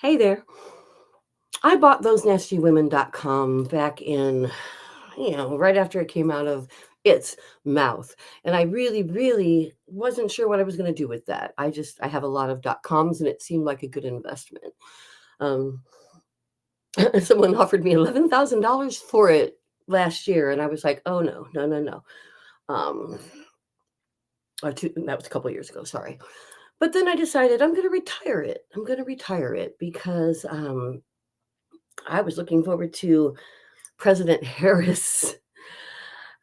Hey there. I bought thosenastywomen.com back in, right after it came out of its mouth. And I really, really wasn't sure what I was going to do with that. I have a lot of .coms and it seemed like a good investment. Um, someone offered me $11,000 for it last year. And I was like, oh, no, no, no, no. That was a couple of years ago. Sorry. But then I decided I'm going to retire it. I'm going to retire it because I was looking forward to President Harris,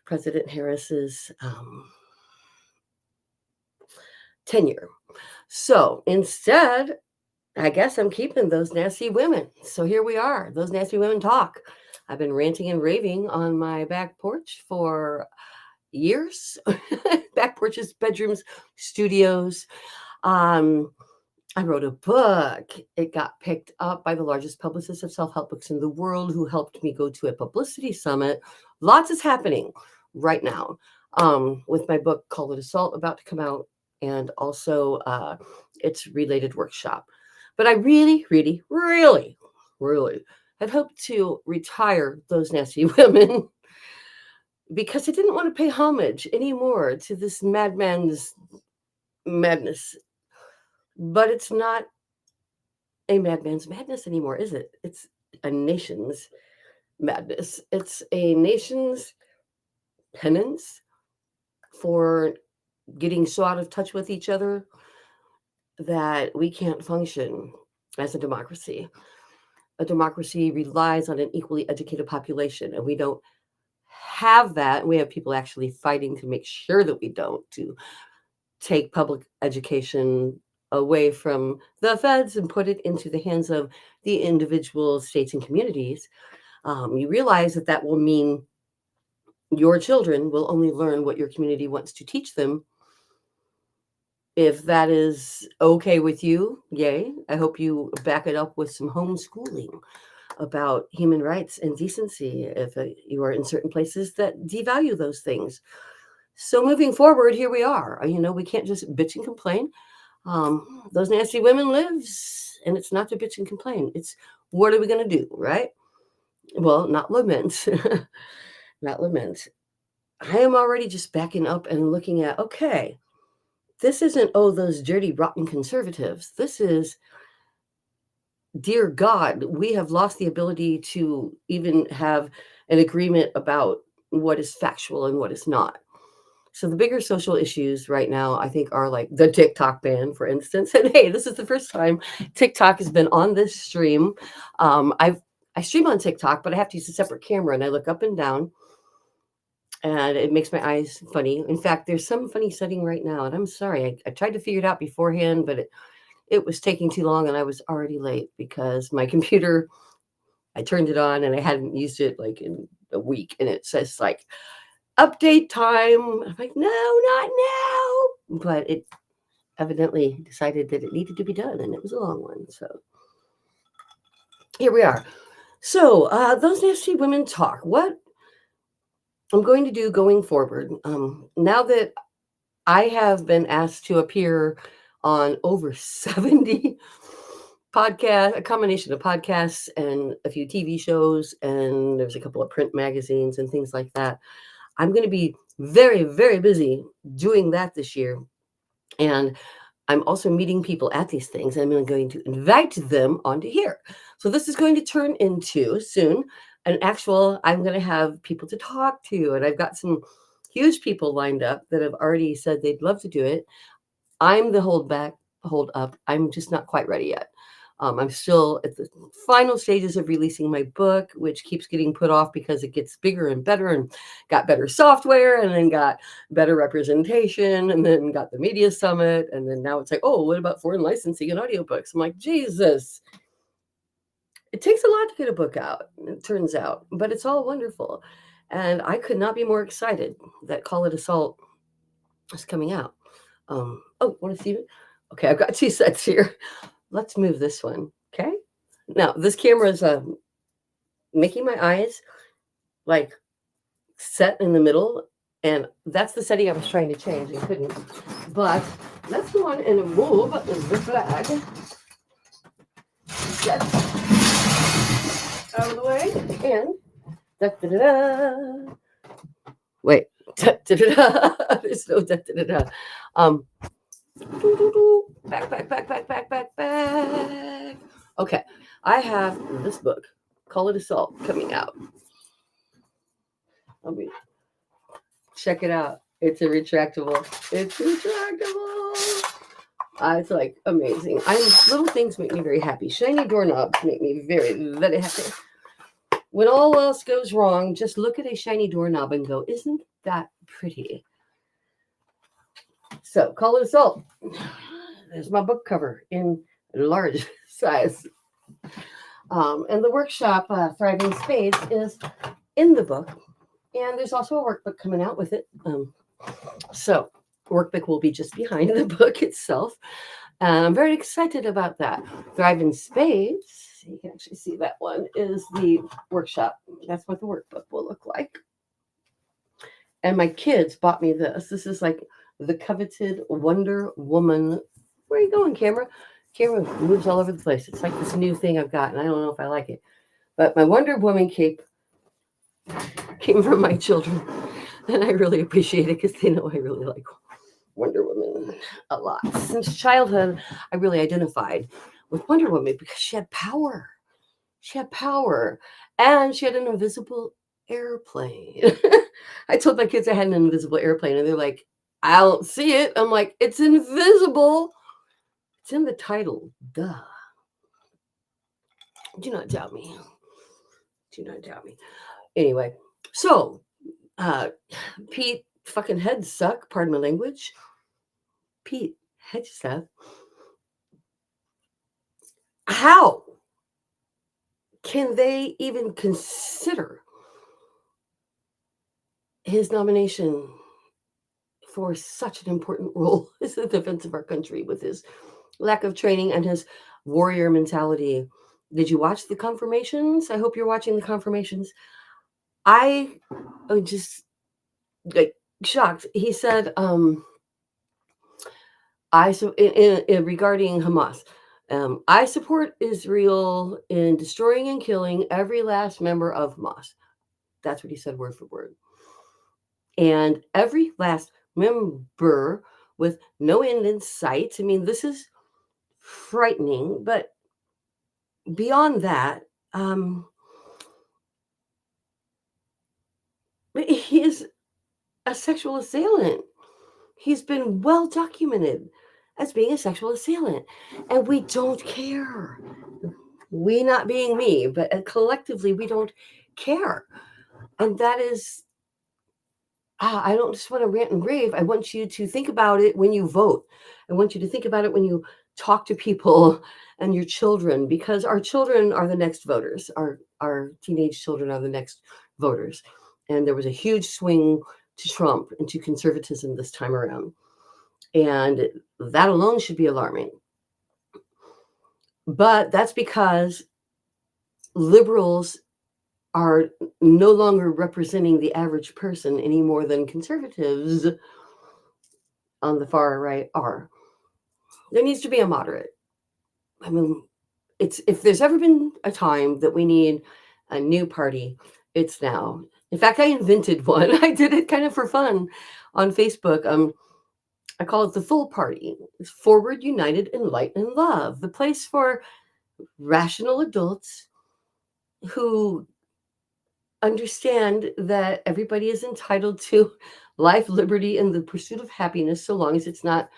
President Harris's tenure. So instead, I guess I'm keeping Those Nasty Women. So here we are, Those Nasty Women Talk. I've been ranting and raving on my back porch for years. Back porches, bedrooms, studios. I wrote a book. It got picked up by the largest publicist of self-help books in the world, who helped me go to a publicity summit. Lots is happening right now with my book, Call It Assault, about to come out, and also its related workshop. But I really, really, really, really had hoped to retire Those Nasty Women because I didn't want to pay homage anymore to this madman's madness. But it's not a madman's madness anymore, is it? It's a nation's madness. It's a nation's penance for getting so out of touch with each other that we can't function as a democracy. A democracy relies on an equally educated population, and we don't have that. We have people actually fighting to make sure that we don't, to take public education away from the feds and put it into the hands of the individual states and communities. You realize that that will mean your children will only learn what your community wants to teach them. If that is okay with you, yay. I hope you back it up with some homeschooling about human rights and decency if you are in certain places that devalue those things. So moving forward, here we are. We can't just bitch and complain. Those Nasty Women lives, and it's not to bitch and complain. It's what are we going to do, right? Well, not lament. Not lament. I am already just backing up and looking at, okay, this isn't, those dirty, rotten conservatives. This is, dear God, we have lost the ability to even have an agreement about what is factual and what is not. So the bigger social issues right now, I think, are like the TikTok ban, for instance. And hey, this is the first time TikTok has been on this stream. I stream on TikTok, but I have to use a separate camera, and I look up and down, and it makes my eyes funny. In fact, there's some funny setting right now, and I'm sorry. I tried to figure it out beforehand, but it was taking too long, and I was already late because my computer, I turned it on, and I hadn't used it like in a week, and it says like, update time. I'm like, no, not now. But it evidently decided that it needed to be done, and it was a long one. So here we are. So Those Nasty Women Talk. What I'm going to do going forward, now that I have been asked to appear on over 70 podcasts, a combination of podcasts and a few TV shows, and there's a couple of print magazines and things like that. I'm going to be very, very busy doing that this year. And I'm also meeting people at these things. I'm going to invite them onto here. So this is going to turn into soon I'm going to have people to talk to. And I've got some huge people lined up that have already said they'd love to do it. I'm the hold up. I'm just not quite ready yet. I'm still at the final stages of releasing my book, which keeps getting put off because it gets bigger and better and got better software and then got better representation and then got the media summit. And then now it's like, what about foreign licensing and audiobooks? I'm like, Jesus, it takes a lot to get a book out, it turns out, but it's all wonderful. And I could not be more excited that Call It Assault is coming out. Want to see it? Okay, I've got 2 sets here. Let's move this one, okay? Now, this camera is making my eyes like set in the middle, and that's the setting I was trying to change and couldn't. But let's go on and move the flag. that out of the way. And da-da-da-da. Wait. Da-da-da-da. There's no da-da-da-da. Back. Okay. I have this book, Call It Assault, coming out. Let me check it out. It's a retractable. It's like amazing. Little things make me very happy. Shiny doorknobs make me very, very happy. When all else goes wrong, just look at a shiny doorknob and go, isn't that pretty? So, Call It Assault. There's my book cover in large size. And the workshop, Thriving Spades, is in the book. And there's also a workbook coming out with it. So, workbook will be just behind the book itself. And I'm very excited about that. Thriving Spades, you can actually see that one, is the workshop. That's what the workbook will look like. And my kids bought me this. This is like the coveted Wonder Woman. Where are you going, camera? Camera moves all over the place. It's like this new thing I've got, and I don't know if I like it. But my Wonder Woman cape came from my children, and I really appreciate it because they know I really like Wonder Woman a lot. Since childhood, I really identified with Wonder Woman because she had power. She had power, and she had an invisible airplane. I told my kids I had an invisible airplane, and they're like, I don't see it. I'm like, it's invisible. It's in the title. Duh. Do not doubt me. Do not doubt me. Anyway, so Pete fucking heads suck. Pardon my language. Pete Hegseth. How can they even consider his nomination for such an important role as the defense of our country with his lack of training and his warrior mentality? Did you watch the confirmations? I hope you're watching the confirmations. I am just like shocked. He said, regarding Hamas, I support Israel in destroying and killing every last member of Hamas. That's what he said, word for word. And every last member with no end in sight. I mean, this is frightening, but beyond that, he is a sexual assailant. He's been well documented as being a sexual assailant, and we don't care. We not being me, but collectively we don't care. And that is, I don't just want to rant and rave. I want you to think about it when you vote. I want you to think about it when you talk to people and your children, because our children are the next voters. Our teenage children are the next voters. And there was a huge swing to Trump and to conservatism this time around. And that alone should be alarming. But that's because liberals are no longer representing the average person any more than conservatives on the far right are. There needs to be a moderate. I mean, if there's ever been a time that we need a new party, it's now. In fact, I invented one. I did it kind of for fun on Facebook. I call it the Full Party. It's Forward, United, in Light and Love, the place for rational adults who understand that everybody is entitled to life, liberty, and the pursuit of happiness, so long as it's not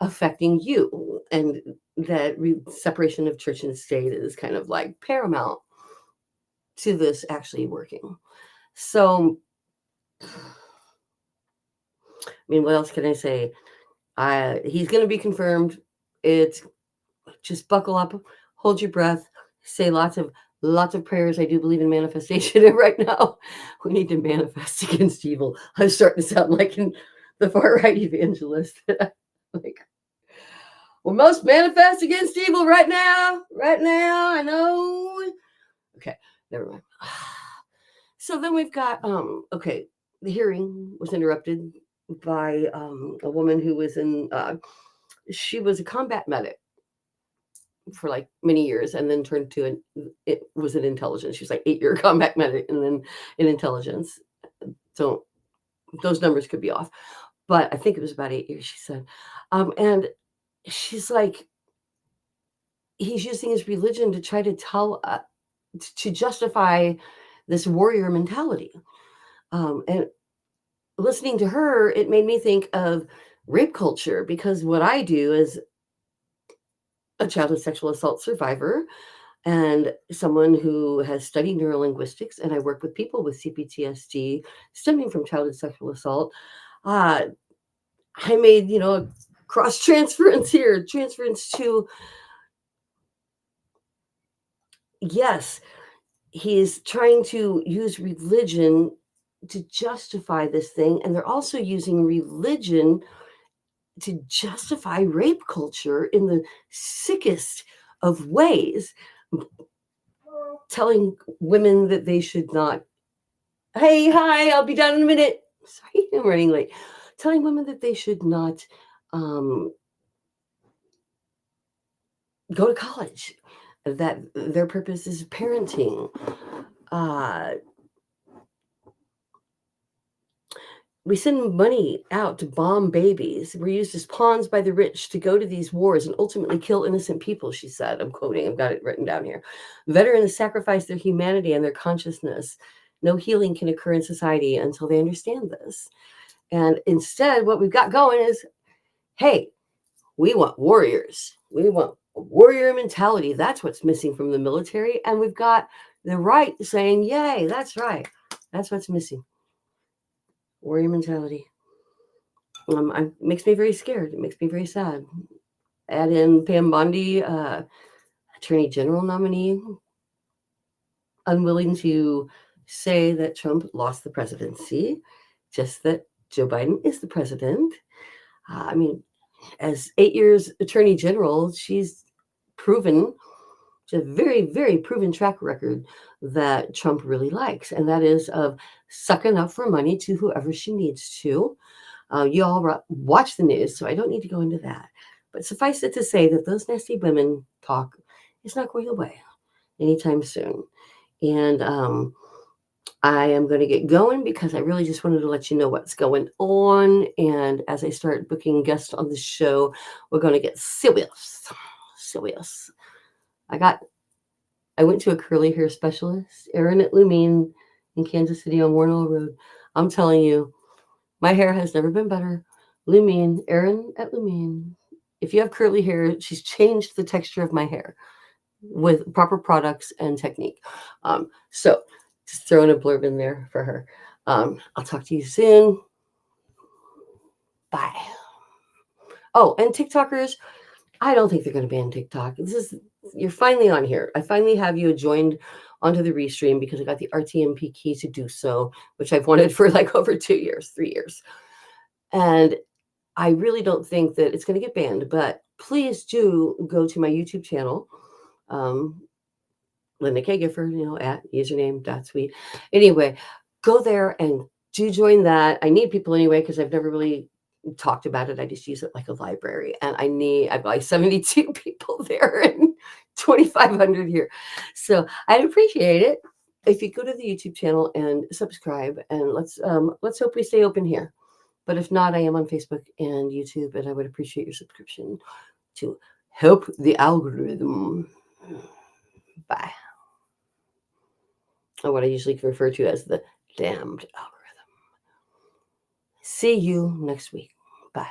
affecting you, and that separation of church and state is kind of like paramount to this actually working. So, I mean, what else can I say? He's going to be confirmed. It's just buckle up, hold your breath, say lots of prayers. I do believe in manifestation, and right now we need to manifest against evil. I'm starting to sound like the far right evangelist. Like, we must manifest against evil right now. Right now, I know. Okay, never mind. So then we've got the hearing was interrupted by a woman who was she was a combat medic. for like many years, and then turned to it was an intelligence. She was like 8-year combat medic, and then in intelligence. So those numbers could be off, but I think it was about 8 years, she said. And she's like, he's using his religion to try to tell, to justify this warrior mentality. And listening to her, it made me think of rape culture, because what I do is a childhood sexual assault survivor and someone who has studied neurolinguistics, and I work with people with cPTSD stemming from childhood sexual assault. I made, a cross transference here, transference to, yes, he's trying to use religion to justify this thing, and they're also using religion to justify rape culture in the sickest of ways, telling women that they should not, hey, hi, I'll be done in a minute. Sorry, I'm running late. Telling women that they should not go to college, that their purpose is parenting. We send money out to bomb babies. We're used as pawns by the rich to go to these wars and ultimately kill innocent people, she said. I'm quoting, I've got it written down here. Veterans sacrifice their humanity and their consciousness. No healing can occur in society until they understand this. And instead, what we've got going is, hey, we want warriors. We want a warrior mentality. That's what's missing from the military. And we've got the right saying, yay, that's right. That's what's missing. Warrior mentality. It makes me very scared. It makes me very sad. Add in Pam Bondi, Attorney General nominee, unwilling to say that Trump lost the presidency, just that Joe Biden is the president. As 8 years Attorney General, she's proven, she has a very, very proven track record that Trump really likes, and that is of sucking up for money to whoever she needs to. You all watch the news, so I don't need to go into that. But suffice it to say that those nasty women talk is not going away anytime soon. And I am going to get going because I really just wanted to let you know what's going on. And as I start booking guests on the show, we're going to get serious. Serious. I went to a curly hair specialist, Erin at Lumine in Kansas City on Warnell Road. I'm telling you, my hair has never been better. Lumine, Erin at Lumine. If you have curly hair, she's changed the texture of my hair with proper products and technique. So just throwing a blurb in there for her. I'll talk to you soon. Bye. Oh, and TikTokers, I don't think they're going to ban TikTok. You're finally on here. I finally have you joined onto the Restream because I got the RTMP key to do so, which I've wanted for like over 2 years, 3 years. And I really don't think that it's going to get banned, but please do go to my YouTube channel, Linda K. Gifford, at username.sweet. Anyway, go there and do join that. I need people anyway, because I've never really talked about it. I just use it like a library, and I've like 72 people there and 2,500 here. So I'd appreciate it if you go to the YouTube channel and subscribe, and let's hope we stay open here. But if not, I am on Facebook and YouTube, and I would appreciate your subscription to help the algorithm. Bye. Or what I usually refer to as the damned algorithm. See you next week. Bye.